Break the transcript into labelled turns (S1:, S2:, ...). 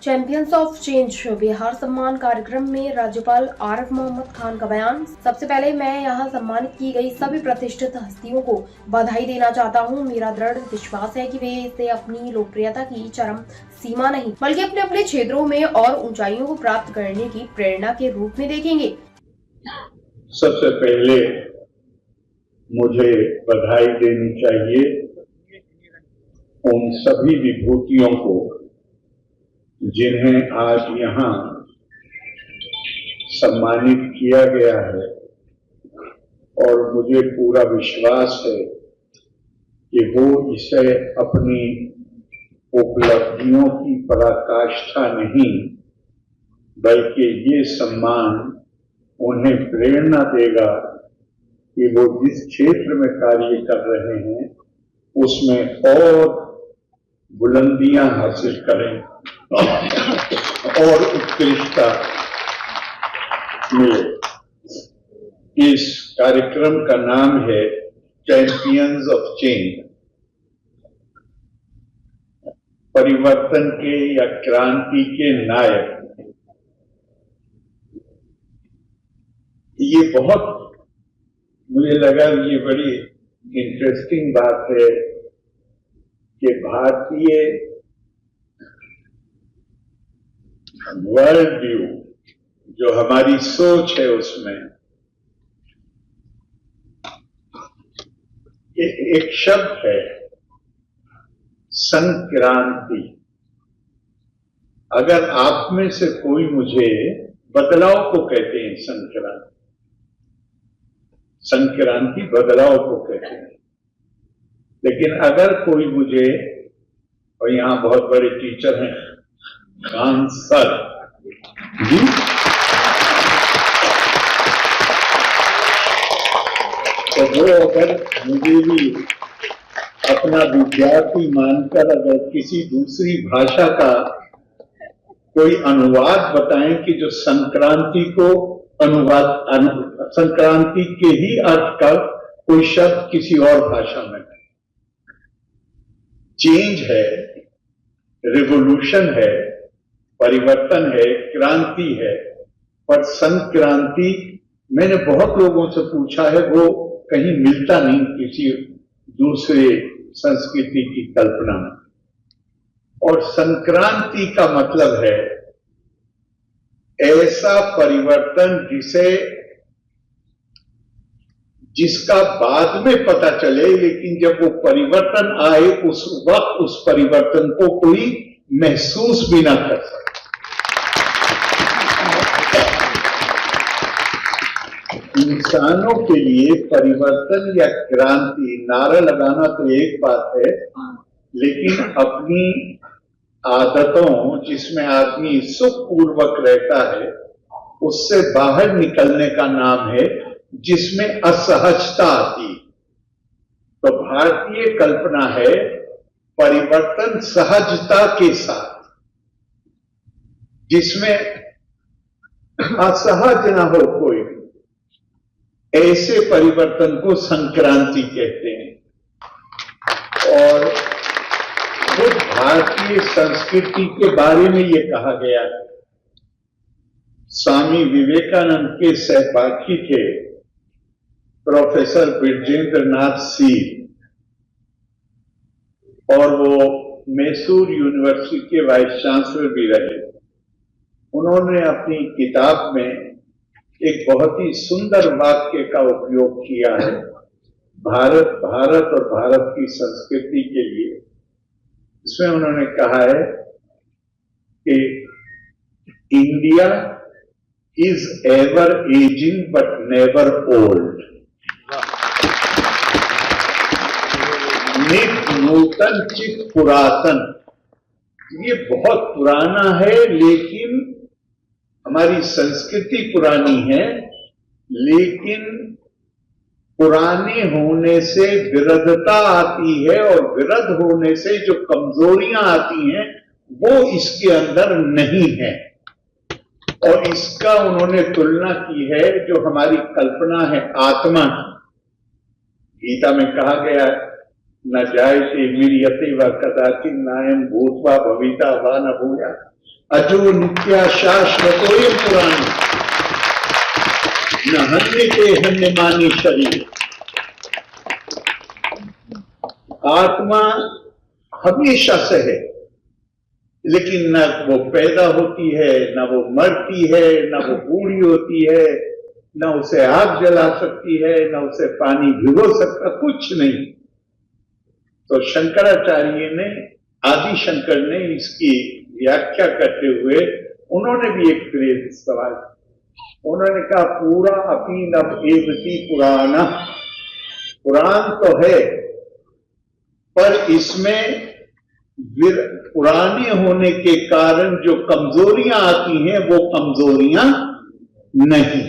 S1: Champions of change Bihar सम्मान कार्यक्रम में राज्यपाल आरिफ मोहम्मद खान का बयान। सबसे पहले मैं यहां सम्मानित की गई सभी प्रतिष्ठित हस्तियों को बधाई देना चाहता हूं। मेरा दृढ़ विश्वास है कि वे इसे अपनी लोकप्रियता की चरम सीमा नहीं बल्कि अपने अपने क्षेत्रों में और ऊंचाइयों को प्राप्त करने की प्रेरणा के रूप में देखेंगे।
S2: सबसे पहले मुझे बधाई देनी चाहिए उन सभी विभूतियों को जिन्हें आज यहाँ सम्मानित किया गया है, और मुझे पूरा विश्वास है कि वो इसे अपनी उपलब्धियों की पराकाष्ठा नहीं बल्कि ये सम्मान उन्हें प्रेरणा देगा कि वो जिस क्षेत्र में कार्य कर रहे हैं उसमें और बुलंदियां हासिल करें और उत्कृष्टता मिले। इस कार्यक्रम का नाम है चैंपियंस ऑफ चेंज, परिवर्तन के या क्रांति के नायक। ये बहुत मुझे लगा ये बड़ी इंटरेस्टिंग बात है कि भारतीय वर्ल्ड व्यू जो हमारी सोच है उसमें एक शब्द है संक्रांति। अगर आप में से कोई मुझे बदलाव को कहते हैं, संक्रांति बदलाव को कहते हैं, लेकिन अगर कोई मुझे, और यहां बहुत बड़े टीचर हैं खान सर जी, तो वो अगर मुझे भी अपना विद्यार्थी मानकर अगर किसी दूसरी भाषा का कोई अनुवाद बताएं कि जो संक्रांति को संक्रांति के ही अर्थ का कोई शब्द किसी और भाषा में है, चेंज है, रिवोल्यूशन है, परिवर्तन है, क्रांति है, पर संक्रांति मैंने बहुत लोगों से पूछा है वो कहीं मिलता नहीं किसी दूसरे संस्कृति की कल्पना में। और संक्रांति का मतलब है ऐसा परिवर्तन जिसका बाद में पता चले, लेकिन जब वो परिवर्तन आए उस वक्त उस परिवर्तन को कोई महसूस भी ना कर सके। इंसानों के लिए परिवर्तन या क्रांति नारा लगाना तो एक बात है, लेकिन अपनी आदतों जिसमें आदमी सुखपूर्वक रहता है उससे बाहर निकलने का नाम है जिसमें असहजता आती। तो भारतीय कल्पना है परिवर्तन सहजता के साथ, जिसमें असहज ना हो कोई, ऐसे परिवर्तन को संक्रांति कहते हैं। और खुद भारतीय संस्कृति के बारे में ये कहा गया है। स्वामी विवेकानंद के सहपाठी थे प्रोफेसर ब्रिजेंद्र नाथ सिंह, और वो मैसूर यूनिवर्सिटी के वाइस चांसलर भी रहे। उन्होंने अपनी किताब में एक बहुत ही सुंदर वाक्य का उपयोग किया है भारत और भारत की संस्कृति के लिए। इसमें उन्होंने कहा है कि India is ever ageing but never old, नित नूतन चित पुरातन। ये बहुत पुराना है, लेकिन हमारी संस्कृति पुरानी है, लेकिन पुराने होने से विरधता आती है, और विरध होने से जो कमजोरियां आती हैं वो इसके अंदर नहीं है। और इसका उन्होंने तुलना की है जो हमारी कल्पना है आत्मा की। गीता में कहा गया न जायते वीर्यते व कदाचित् नायं भूत्वा भविता वा न भूया। अजो नित्या शाश्वतोयम पुराण न हन्यते हन्यमानी शरीर। आत्मा हमेशा से है, लेकिन न वो पैदा होती है, न वो मरती है, न वो बूढ़ी होती है, न उसे आग जला सकती है, न उसे पानी भिगो सकता, कुछ नहीं। तो शंकराचार्य ने, आदि शंकर ने इसकी व्याख्या करते हुए उन्होंने भी एक प्रेम सवाल, उन्होंने कहा पूरा अपीनव एवति पुराना, पुराण तो है पर इसमें पुराने होने के कारण जो कमजोरियां आती हैं वो कमजोरियां नहीं।